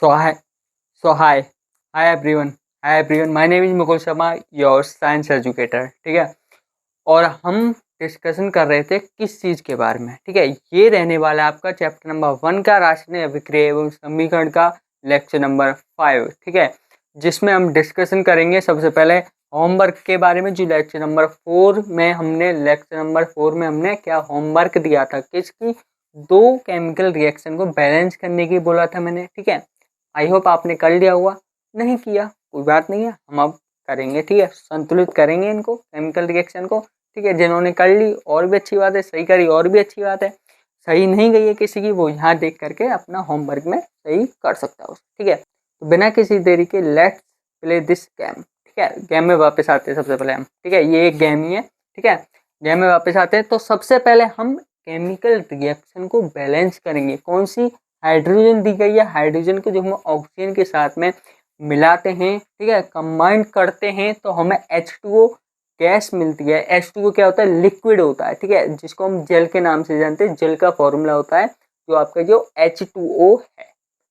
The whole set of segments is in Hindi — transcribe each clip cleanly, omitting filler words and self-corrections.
So hi, so hi, hi everyone. My name is Mukul Sharma, your science educator. ठीक है. और हम डिस्कशन कर रहे थे किस चीज़ के बारे में. ठीक है. ये रहने वाला है आपका चैप्टर नंबर 1 का रासायनिक अभिक्रिया एवं समीकरण का लेक्चर नंबर 5. ठीक है. जिसमें हम डिस्कशन करेंगे सबसे पहले होमवर्क के बारे में. जो लेक्चर नंबर 4 में हमने क्या होमवर्क दिया था, किसकी, दो केमिकल रिएक्शन को बैलेंस करने की बोला था मैंने. ठीक है. आई होप आपने कर लिया हुआ. नहीं किया कोई बात नहीं है, हम अब करेंगे. ठीक है. संतुलित करेंगे इनको, केमिकल रिएक्शन को. ठीक है. जिन्होंने कर ली और भी अच्छी बात है, सही करी और भी अच्छी बात है. सही नहीं गई है किसी की, वो यहाँ देख करके अपना होमवर्क में सही कर सकता है. ठीक है. तो बिना किसी देरी के लेट्स प्ले दिस गेम. ठीक है. गेम में वापस आते हैं सबसे पहले हम. ठीक है. ये एक गेम ही है. ठीक है. गेम में वापस आते हैं. तो सबसे पहले हम केमिकल रिएक्शन को बैलेंस करेंगे. कौन सी? हाइड्रोजन दी गई है. हाइड्रोजन को जो हम ऑक्सीजन के साथ में मिलाते हैं, ठीक है, कंबाइन करते हैं, तो हमें H2O गैस मिलती है. H2O क्या होता है? लिक्विड होता है. ठीक है. जिसको हम जल के नाम से जानते हैं. जल का फॉर्मूला होता है जो आपका जो H2O है.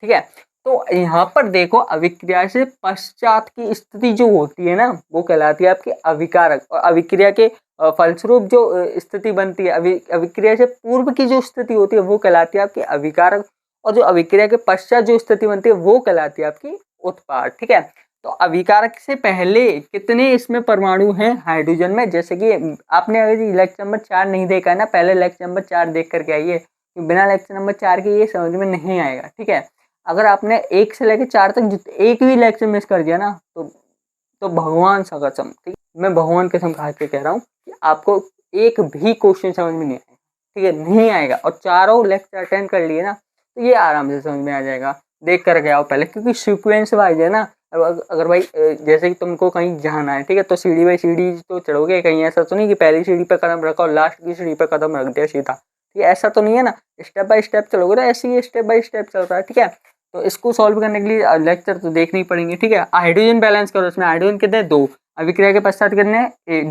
ठीक है. तो यहाँ पर देखो, अभिक्रिया से पश्चात की स्थिति जो होती है ना, वो कहलाती है आपकी अभिकारक. और अभिक्रिया के फलस्वरूप जो स्थिति बनती है, अभिक्रिया से पूर्व की जो स्थिति होती है वो कहलाती है आपकी अभिकारक. और जो अभिक्रिया के पश्चात जो स्थिति बनती है वो कहलाती है आपकी उत्पाद. ठीक है. तो अभिकारक से पहले कितने इसमें परमाणु हैं हाइड्रोजन में? जैसे कि आपने अगर लेक्चर नंबर 4 नहीं देखा है ना, पहले लेक्चर नंबर 4 देख करके आइए. बिना लेक्चर नंबर 4 के ये समझ में नहीं आएगा. ठीक है. अगर आपने 1 से लेकर 4 तक एक भी लेक्चर मिस कर दिया ना, तो भगवान सा कसम, ठीक है, मैं भगवान कसम खा के कह रहा हूँ कि आपको एक भी क्वेश्चन समझ में नहीं आएगा. ठीक है. नहीं आएगा. और चारों लेक्चर अटेंड कर लिए ना, तो ये आराम से समझ में आ जाएगा. देख कर के आओ पहले, क्योंकि सीक्वेंस वाइज है ना. अगर भाई जैसे कि तुमको कहीं जाना है, ठीक है, तो सीढ़ी बाई सीढ़ी तो चढ़ोगे. कहीं ऐसा तो नहीं कि पहली सीढ़ी पे कदम रखा और लास्ट की सीढ़ी पे कदम रख दिया सीधा. ठीक है. ऐसा तो नहीं है ना. स्टेप बाय स्टेप चलोगे ना, ऐसे ही स्टेप बाय स्टेप चलता है. ठीक है. तो इसको सॉल्व करने के लिए लेक्चर तो देखने ही पड़ेंगे. ठीक है. हाइड्रोजन बैलेंस करो. इसमें हाइड्रोजन कितने? 2. अभिक्रिया के पश्चात कितने?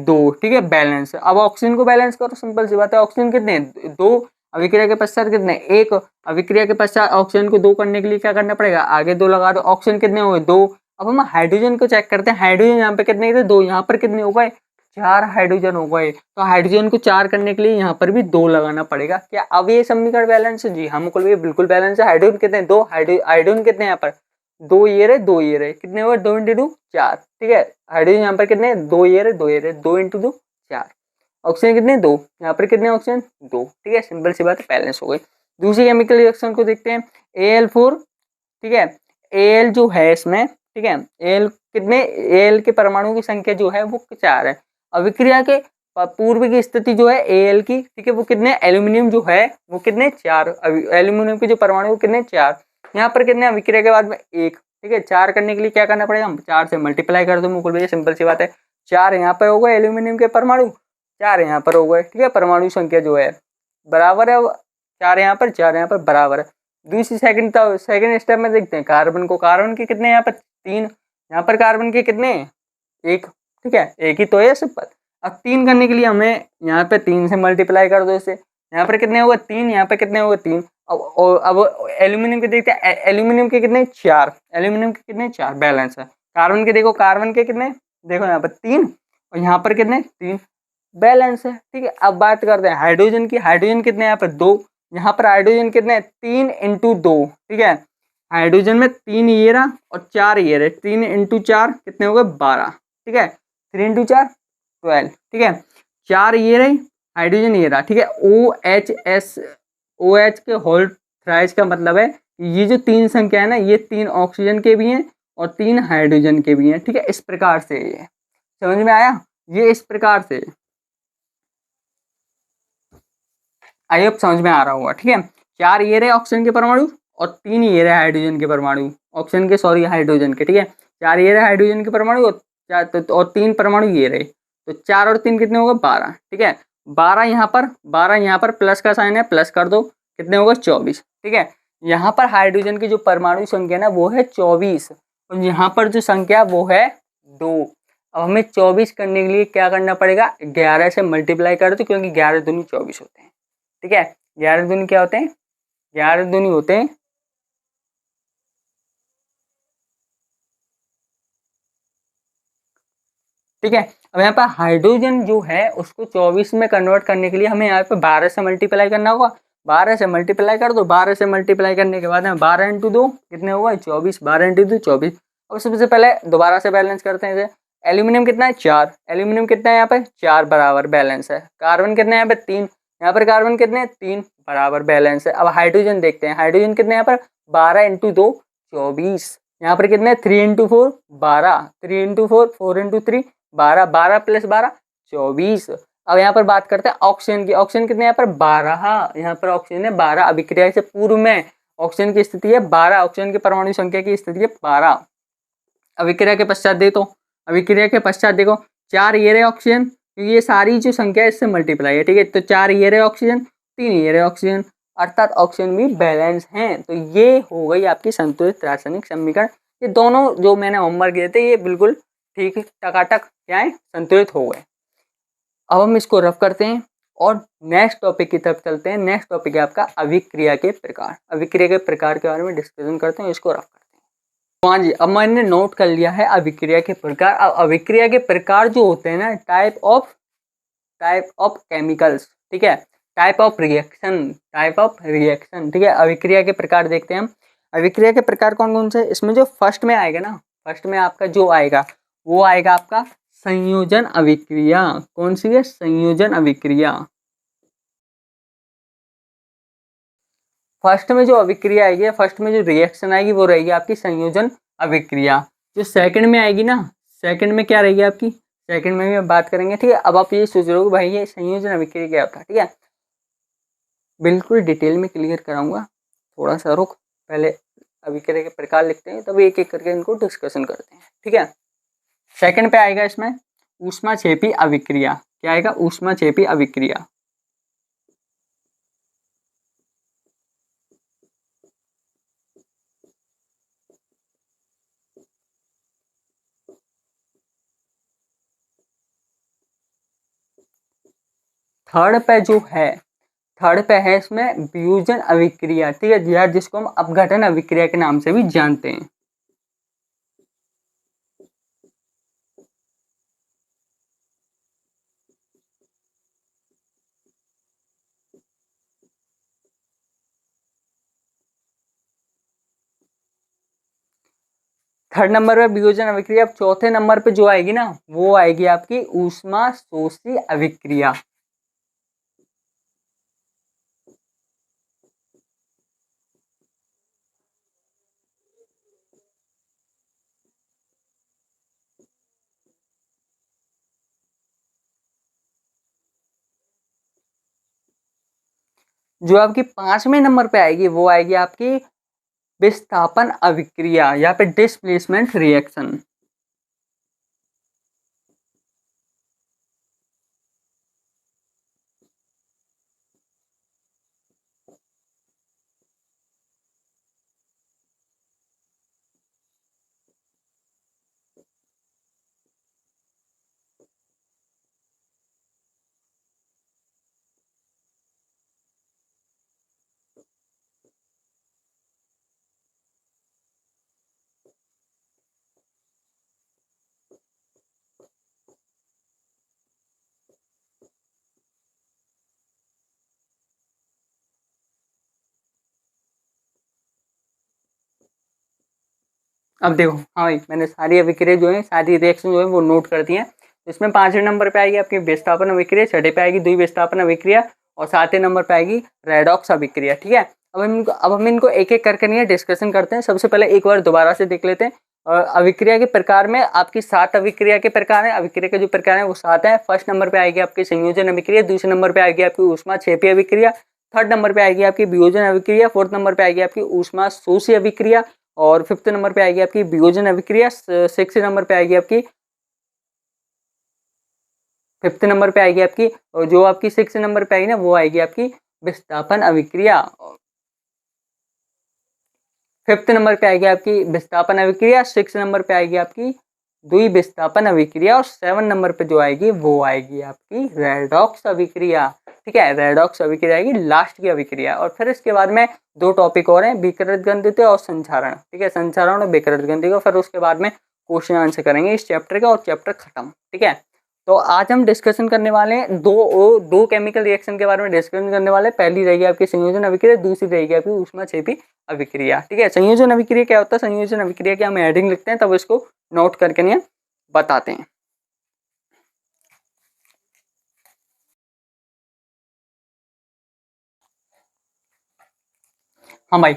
2. ठीक है. बैलेंस. अब ऑक्सीजन को बैलेंस करो. सिंपल सी बात है. ऑक्सीजन कितने? 2. अभिक्रिया के पश्चात कितने? 1. अभिक्रिया के पश्चात ऑक्सीजन को 2 करने के लिए क्या करना पड़ेगा? आगे 2 लगा दो. ऑक्सीजन कितने हो गए? 2. अब हम हाइड्रोजन को चेक करते हैं. हाइड्रोजन यहाँ पे कितने थे? 2. यहाँ पर कितने हो गए? 4 हाइड्रोजन हो गए. तो हाइड्रोजन को 4 करने के लिए यहाँ पर भी 2 लगाना पड़ेगा. क्या अब ये समीकरण बैलेंस है? जी हाँ, बिल्कुल बैलेंस है. हाइड्रोजन कितने? 2. हाइड्रोजन कितने यहाँ पर? 2 ये रहे, 2 ये रहे. कितने हुए? 2 × 2 4. ठीक है. हाइड्रोजन यहाँ पर कितने? 2 ये रहे, 2 ये रहे. 2 × 2 4. ऑक्सीजन कितने? 2. यहाँ पर कितने ऑक्सीजन? 2. ठीक है. सिंपल सी बात है, बैलेंस हो गई. दूसरी केमिकल रिएक्शन को देखते हैं. Al4. ठीक है. Al जो है इसमें, ठीक है, Al कितने? Al के परमाणु की संख्या जो है वो 4 है. अभिक्रिया के पूर्व की स्थिति जो है Al की, ठीक है, वो कितने? एल्यूमिनियम जो है वो कितने? 4. एल्यूमिनियम के जो परमाणु कितने? 4. यहाँ पर कितने? अभिक्रिया के बाद में 1. ठीक है. 4 करने के लिए क्या करना पड़ेगा? हम 4 से मल्टीप्लाई कर दो मुकुल भैया. सिंपल सी बात है. 4 यहाँ पर हो गए एल्यूमिनियम के परमाणु, 4 यहाँ पर हो गए. ठीक है. परमाणु संख्या जो है बराबर है. 4 यहाँ पर, 4 यहाँ पर बराबर है. दूसरी सेकंड स्टेप में देखते हैं कार्बन को. कार्बन के कितने? यहाँ पर 3. यहाँ पर कार्बन के कितने? 1. ठीक है. एक ही तो है सिंपल. अब 3 करने के लिए हमें यहाँ पे 3 से मल्टीप्लाई कर दो इसे. यहाँ पर कितने होगा? 3. यहाँ पे कितने होगा? 3. अब एल्यूमिनियम के देखते हैं. एल्यूमिनियम के कितने? 4. एल्यूमिनियम के कितने? 4. बैलेंस है. कार्बन के देखो, कार्बन के कितने? देखो यहाँ पर 3 और यहाँ पर कितने? 3. बैलेंस है. ठीक है. अब बात करते हैं हाइड्रोजन की. हाइड्रोजन कितने? यहाँ पर 2. यहाँ पर हाइड्रोजन कितने? 3 × 2. ठीक है. हाइड्रोजन में 3 ये रहा और 4 ये रहे. 3 × 4 कितने हो गए? 12. ठीक है. 3 × 4 12. ठीक है. 4 ये रहे, हाइड्रोजन ये रहा. ठीक है. OH के होल थ्राइस का मतलब है ये जो 3 संख्या है ना, ये 3 ऑक्सीजन के भी हैं और 3 हाइड्रोजन के भी हैं. ठीक है. इस प्रकार से ये समझ में आया. ये इस प्रकार से आई होप समझ में आ रहा होगा. ठीक है. 4 ये रहे ऑक्सीजन के परमाणु और 3 ये रहे हाइड्रोजन के परमाणु. ऑक्सीजन के, सॉरी, हाइड्रोजन के. ठीक है. 4 ये रहे हाइड्रोजन के परमाणु और 3 परमाणु ये रहे. तो 4 और 3 कितने होगा? 12. ठीक है. 12 यहाँ पर प्लस का साइन है, प्लस कर दो. कितने होगा? 24. ठीक है. यहाँ पर हाइड्रोजन की जो परमाणु संख्या ना वो है 24 और यहाँ पर जो संख्या वो है 2. अब हमें 24 करने के लिए क्या करना पड़ेगा? 11 से मल्टीप्लाई कर दो, क्योंकि 11 दूनी 24 होते हैं. ठीक है. 11 दूनी क्या होते हैं? 11 दूनी होते हैं ठीक है। अब यहाँ पर हाइड्रोजन जो है उसको 24 में कन्वर्ट करने के लिए हमें यहाँ पे 12 से मल्टीप्लाई करना होगा। 12 से मल्टीप्लाई कर दो, 12 से मल्टीप्लाई करने के बाद में 12 इंटू 2 कितने हुआ 24, 12 इंटू 2 24। अब सबसे पहले दोबारा से बैलेंस करते हैं इसे। एल्यूमिनियम कितना है 4, एल्यूमिनियम कितना है यहाँ पे 4 बराबर बैलेंस है। कार्बन कितने यहाँ पे 3, यहाँ पर कार्बन कितने 3 बराबर बैलेंस है। अब हाइड्रोजन देखते हैं, हाइड्रोजन कितने यहाँ पर 12 इंटू 2 24, यहाँ पर कितने 3 इंटू 4 12, 3 इंटू 4 4 इंटू 3 12, 12 प्लस 12 24। अब यहाँ पर बात करते हैं ऑक्सीजन की। ऑक्सीजन कितने यहाँ पर 12, यहाँ पर ऑक्सीजन है 12। अभिक्रिया से पूर्व में ऑक्सीजन की स्थिति है 12, ऑक्सीजन की परमाणु संख्या की स्थिति है 12। अभिक्रिया के पश्चात देखो, अभिक्रिया के पश्चात देखो 4 ये रहे ऑक्सीजन, क्योंकि ये सारी जो संख्या है इससे मल्टीप्लाई है, ठीक है। तो 4 ये रहे ऑक्सीजन, 3 ये रहे ऑक्सीजन, अर्थात ऑक्सीजन भी बैलेंस हैं। तो ये हो गई आपकी संतुलित रासायनिक समीकरण। ये दोनों जो मैंने होमवर्क दिए थे ये बिल्कुल ठीक टकाटक क्या है संतुलित हो गए। अब हम इसको रफ करते हैं और नेक्स्ट टॉपिक की तरफ चलते हैं। नेक्स्ट टॉपिक है आपका अभिक्रिया के प्रकार। अभिक्रिया के प्रकार के बारे में डिस्कशन करते हैं, इसको रफ करते हैं। तो हाँ जी, अब मैंने नोट कर लिया है अभिक्रिया के प्रकार। अब अभिक्रिया के प्रकार जो होते हैं ना, टाइप ऑफ केमिकल्स, ठीक है, टाइप ऑफ रिएक्शन, ठीक है। अभिक्रिया के प्रकार देखते हैं हम। अभिक्रिया के प्रकार कौन कौन से, इसमें जो फर्स्ट में आएगा ना, फर्स्ट में आपका जो आएगा वो आएगा आपका संयोजन अभिक्रिया। कौन सी है, संयोजन अभिक्रिया। फर्स्ट में जो अभिक्रिया आएगी, फर्स्ट में जो रिएक्शन आएगी वो रहेगी आपकी संयोजन अभिक्रिया। जो सेकंड में आएगी ना, सेकंड में क्या रहेगी आपकी, सेकंड में भी बात करेंगे, ठीक है। अब आप ये सोच रहे हो भाई ये संयोजन अभिक्रिया क्या होता है, ठीक है। बिल्कुल डिटेल में क्लियर कराऊंगा, थोड़ा सा रुक, पहले अभिक्रिया के प्रकार लिखते हैं तब एक एक करके इनको डिस्कशन करते हैं, ठीक है। सेकंड पे आएगा इसमें ऊष्माक्षेपी अभिक्रिया। क्या आएगा, ऊष्माक्षेपी अभिक्रिया। थर्ड पे जो है, थर्ड पे है इसमें वियोजन अभिक्रिया, ठीक है, यार जिसको हम अपघटन अभिक्रिया के नाम से भी जानते हैं। थर्ड नंबर पे वियोजन अभिक्रिया। अब चौथे नंबर पे जो आएगी ना वो आएगी आपकी ऊष्मा शोषी अभिक्रिया। जो आपकी 5वें नंबर पे आएगी वो आएगी आपकी विस्थापन अभिक्रिया, यहाँ पे डिस्प्लेसमेंट रिएक्शन। अब देखो, हाँ भाई मैंने सारी अभिक्रिया जो है, सारी रिएक्शन जो है वो नोट कर दी है। इसमें 5वें नंबर पे आएगी आपकी विस्थापन अभिक्रिया, छठे पे आएगी द्विविस्थापन अभिक्रिया और 7वें नंबर पे आएगी रेडॉक्स अभिक्रिया, ठीक है। अब हम इनको एक एक करके नहीं डिस्कशन करते हैं। सबसे पहले एक बार दोबारा से देख लेते हैं। और अभिक्रिया के प्रकार में आपकी 7 अभिक्रिया के प्रकार है। अभिक्रिया के जो प्रकार है वो 7 है। फर्स्ट नंबर पे आएगी आपकी संयोजन अभिक्रिया, दूसरे नंबर पे आएगी आपकी ऊष्माक्षेपी अभिक्रिया, थर्ड नंबर पे आएगी आपकी वियोजन अभिक्रिया, फोर्थ नंबर पे आएगी आपकी ऊष्मा शोषी अभिक्रिया और 5th नंबर पे आएगी आपकी वियोजन अभिक्रिया, 6 नंबर पे आएगी आपकी 5th नंबर पे आएगी आपकी, और जो आपकी 6 नंबर पे आएगी ना वो आएगी आपकी विस्थापन अभिक्रिया। 5th नंबर पे आएगी आपकी विस्थापन अभिक्रिया, 6 नंबर पे आएगी आपकी द्विविस्थापन अभिक्रिया और 7 नंबर पे जो आएगी वो आएगी आपकी रेडॉक्स अभिक्रिया, ठीक है। रेडॉक्स अभिक्रिया आएगी लास्ट की अभिक्रिया। और फिर इसके बाद में 2 टॉपिक और हैं, विकृत गंधित और संचारण, ठीक है, संचारण और विकृत गंधित। फिर उसके बाद में क्वेश्चन आंसर करेंगे इस चैप्टर का और चैप्टर खत्म। ठीक है, तो आज हम डिस्कशन करने वाले हैं दो केमिकल रिएक्शन के बारे में डिस्कशन करने वाले हैं। पहली रहेगी आपकी संयोजन अभिक्रिया, दूसरी रहेगी आपकी ऊष्माक्षेपी अभिक्रिया। ठीक है, संयोजन अभिक्रिया क्या होता है, संयोजन अभिक्रिया की हम हेडिंग लिखते हैं तब इसको नोट करके नहीं बताते हैं। हाँ भाई,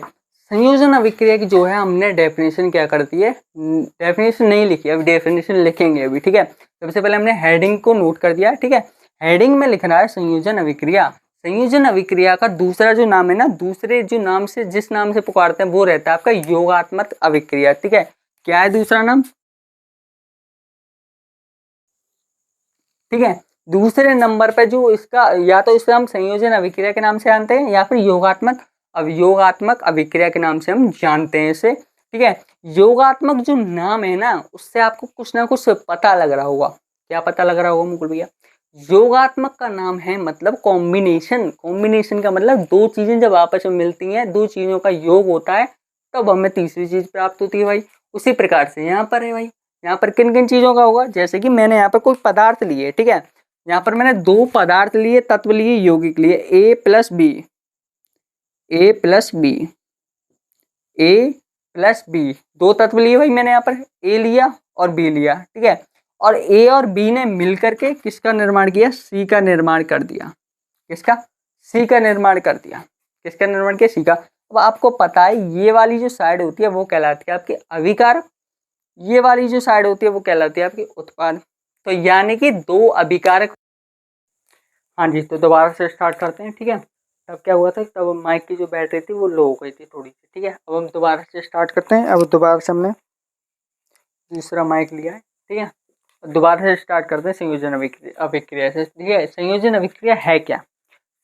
संयोजन अभिक्रिया की जो है हमने डेफिनेशन क्या कर दी है, डेफिनेशन नहीं लिखी, अभी डेफिनेशन लिखेंगे अभी। ठीक है, सबसे पहले हमने हेडिंग को नोट कर दिया। ठीक है, हेडिंग में लिखना है संयोजन अभिक्रिया। संयोजन अभिक्रिया का दूसरा जो नाम है ना, दूसरे जो नाम से जिस नाम से पुकारते हैं वो रहता है आपका योगात्मक अभिक्रिया। ठीक है, क्या है दूसरा नाम? ठीक है, दूसरे नंबर पे जो इसका, या तो इसे हम संयोजन अभिक्रिया के नाम से जानते हैं या फिर योगात्मक अभिक्रिया के नाम से हम जानते हैं इसे। ठीक है, योगात्मक जो नाम है ना उससे आपको कुछ ना कुछ पता लग रहा होगा। क्या पता लग रहा होगा मुकुल भैया? योगात्मक का नाम है मतलब कॉम्बिनेशन। कॉम्बिनेशन का मतलब दो चीजें जब आपस में मिलती हैं, दो चीजों का योग होता है तब हमें तीसरी चीज प्राप्त होती है भाई। उसी प्रकार से यहाँ पर है भाई, यहाँ पर किन किन चीजों का होगा, जैसे कि मैंने यहाँ पर कोई पदार्थ लिए। ठीक है, यहाँ पर मैंने दो पदार्थ लिए, तत्व लिए, यौगिक लिए, ए प्लस बी, ए प्लस बी, ए प्लस बी, दो तत्व लिए भाई मैंने यहाँ पर, ए लिया और बी लिया। ठीक है, और ए और बी ने मिलकर के किसका निर्माण किया, सी का निर्माण कर दिया। किसका? सी का निर्माण कर दिया। किसका निर्माण किया? सी का। अब आपको पता है ये वाली जो साइड होती है वो कहलाती है आपकी अभिकारक, ये वाली जो साइड होती है वो कहलाती है आपकी उत्पाद। तो यानी कि दो अभिकारक। हाँ जी, तो दोबारा से स्टार्ट करते हैं। ठीक है, तब क्या हुआ था, तब माइक की जो बैटरी थी वो लो हो गई थी थोड़ी सी। ठीक है, अब हम दोबारा से स्टार्ट करते हैं। अब दोबारा से हमने दूसरा माइक लिया है। ठीक है, दोबारा से स्टार्ट करते हैं संयोजन अभिक्रिया से। ठीक है, संयोजन अभिक्रिया है क्या?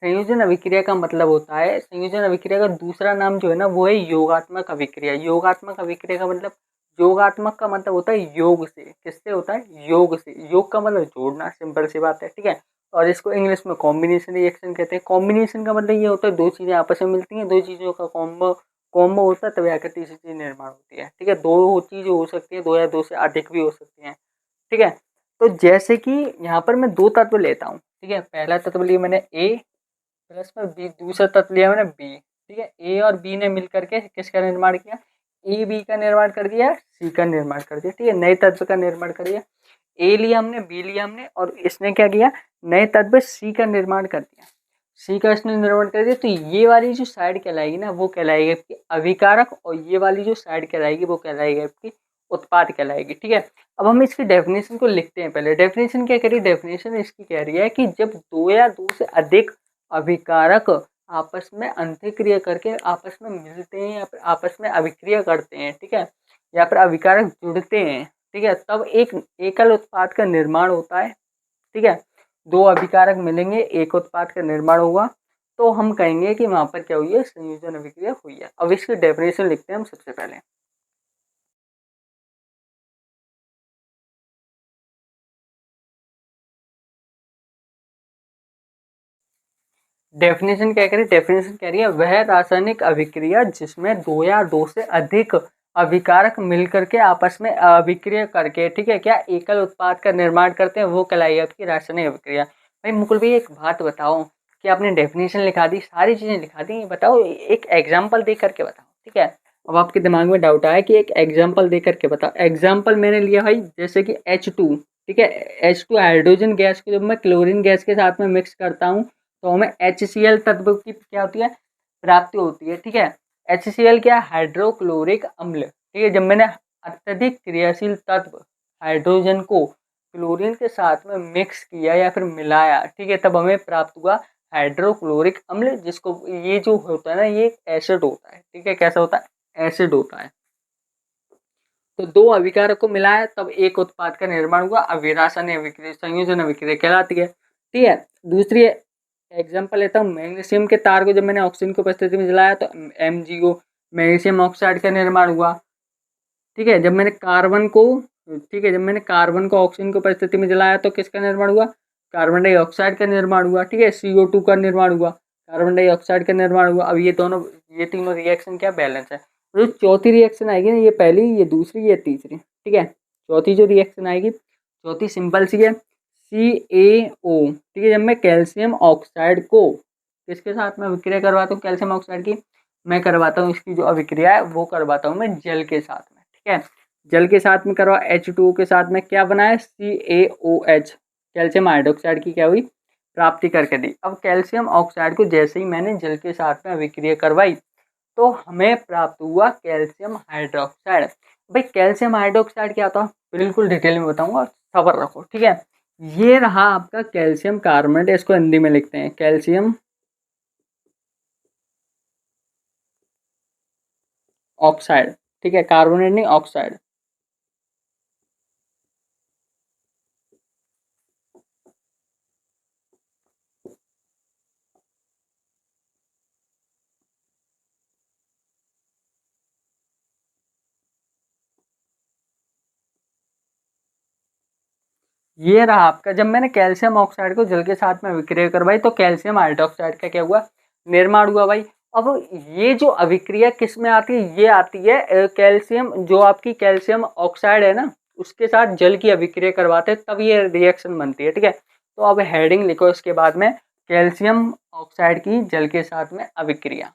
संयोजन अभिक्रिया का मतलब होता है, संयोजन अभिक्रिया का दूसरा नाम जो है ना वो है योगात्मक अभिक्रिया। योगात्मक अभिक्रिया का मतलब, योगात्मक का मतलब होता है योग से। किससे होता है? योग से। योग का मतलब जोड़ना, सिंपल सी बात है। ठीक है, और इसको इंग्लिश में कॉम्बिनेशन रिएक्शन कहते हैं। कॉम्बिनेशन का मतलब ये होता है दो चीजें आपस में मिलती हैं, दो चीजों का कॉम्बो कॉम्बो होता है तभी आकर तीसरी चीज निर्माण होती है। ठीक है, दो चीजें हो सकती है, दो या दो से अधिक भी हो सकती हैं। ठीक है, तो जैसे कि यहाँ पर मैं दो तत्व लेता हूँ। ठीक है, पहला तत्व लिया मैंने ए प्लस में बी, दूसरा तत्व लिया मैंने बी। ठीक है, ए और बी ने मिलकर के किसका निर्माण किया, ए बी का निर्माण कर दिया, सी का निर्माण कर दिया। ठीक है, नए तत्व का निर्माण कर दिया। ए लिया हमने, बी लिया हमने, और इसने क्या किया, नए तत्व सी का निर्माण कर दिया। सी का इसने निर्माण कर दिया, तो ये वाली जो साइड कहलाएगी ना वो कहलाएगी आपकी अभिकारक, और ये वाली जो साइड कहलाएगी वो कहलाएगी आपकी उत्पाद कहलाएगी। ठीक है, अब हम इसकी डेफिनेशन को लिखते हैं। पहले डेफिनेशन क्या करिए, डेफिनेशन इसकी कह रही है कि जब दो या दो से अधिक अभिकारक आपस में अंतःक्रिया करके आपस में मिलते हैं या फिर आपस में अभिक्रिया करते हैं, ठीक है, या फिर अभिकारक जुड़ते हैं, ठीक है, तब एक एकल उत्पाद का निर्माण होता है। ठीक है, दो अभिकारक मिलेंगे, एक उत्पाद का निर्माण हुआ, तो हम कहेंगे कि वहां पर क्या हुई है, संयोजन अभिक्रिया हुई है। अब इसकी डेफिनेशन लिखते हैं हम सबसे पहले। डेफिनेशन क्या कह रही है, डेफिनेशन कह रही है वह रासायनिक अभिक्रिया जिसमें दो या दो से अधिक अभिकारक मिलकर के आपस में अभिक्रिया करके, ठीक है, क्या एकल उत्पाद का निर्माण करते हैं, वो कहलाई आपकी रासायनिक अभिक्रिया। भाई मुकुल भाई एक बात बताओ कि आपने डेफिनेशन लिखा दी, सारी चीजें लिखा दी, बताओ एक एग्जाम्पल दे करके बताओ। ठीक है, अब आपके दिमाग में डाउट आया कि एक एग्जाम्पल दे करके बताओ। एग्जाम्पल मैंने लिया भाई जैसे कि H2। ठीक है, H2 हाइड्रोजन गैस को जब मैं क्लोरीन गैस के साथ में मिक्स करता हूँ तो हमें HCl तत्व की क्या होती है, प्राप्ति होती है। ठीक है, HCl क्या, हाइड्रोक्लोरिक अम्ल। ठीक है, जब मैंने अत्यधिक क्रियाशील तत्व हाइड्रोजन को क्लोरीन के साथ में मिक्स किया या फिर मिलाया, ठीक है, तब हमें प्राप्त हुआ हाइड्रोक्लोरिक अम्ल, जिसको ये जो होता है ना ये एसिड होता है। ठीक है, कैसा होता है, एसिड होता है। तो दो अभिकारक को मिलाया तब एक उत्पाद का निर्माण हुआ, अविरासायनिक अभिक्रिया संयोजन अभिक्रिया कहलाती है। ठीक है, दूसरी एग्जाम्पल लेता हूँ, मैग्नीशियम के तार को जब मैंने ऑक्सीजन की उपस्थिति में जलाया तो MgO मैग्नीशियम ऑक्साइड का निर्माण हुआ। ठीक है, जब मैंने कार्बन को, ठीक है, जब मैंने कार्बन को ऑक्सीजन की उपस्थिति में जलाया तो किसका निर्माण हुआ, कार्बन डाइऑक्साइड का निर्माण हुआ। ठीक है, CO2 का निर्माण हुआ, कार्बन डाइऑक्साइड का निर्माण हुआ। अब ये तीनों रिएक्शन क्या बैलेंस है। जो चौथी रिएक्शन आएगी ना, ये पहली, ये दूसरी, ये तीसरी। ठीक है, चौथी जो रिएक्शन आएगी, चौथी सिंपल सी है, CaO, ठीक है। जब मैं कैल्शियम ऑक्साइड को किसके साथ में अभिक्रिया करवाता हूँ, कैल्शियम ऑक्साइड की, मैं करवाता हूँ इसकी जो अभिक्रिया है वो करवाता हूँ मैं जल के साथ में, ठीक है। जल के साथ में करवा, H2O के साथ में क्या बना है, CaOH, कैल्शियम हाइड्रोक्साइड की क्या हुई, प्राप्ति करके दी। अब कैल्शियम ऑक्साइड को जैसे ही मैंने जल के साथ में अभिक्रिया करवाई तो हमें प्राप्त हुआ कैल्शियम हाइड्रोक्साइड। भाई कैल्शियम हाइड्रोक्साइड क्या था, बिल्कुल डिटेल में बताऊंगा, सब्र रखो, ठीक है। ये रहा आपका कैल्शियम कार्बोनेट, इसको हिंदी में लिखते हैं कैल्शियम ऑक्साइड, ठीक है, कार्बोनेट नहीं ऑक्साइड। ये रहा आपका, जब मैंने कैल्शियम ऑक्साइड को जल के साथ में विक्रिया करवाई तो कैल्शियम हाइड्रोक्साइड का क्या हुआ, निर्माण हुआ भाई। अब ये जो अभिक्रिया किस में आती है, ये आती है कैल्शियम, जो आपकी कैल्शियम ऑक्साइड है ना उसके साथ जल की अभिक्रिया करवाते हैं तब ये रिएक्शन बनती है, ठीक है। तो अब हेडिंग लिखो इसके बाद में, कैल्शियम ऑक्साइड की जल के साथ में अभिक्रिया।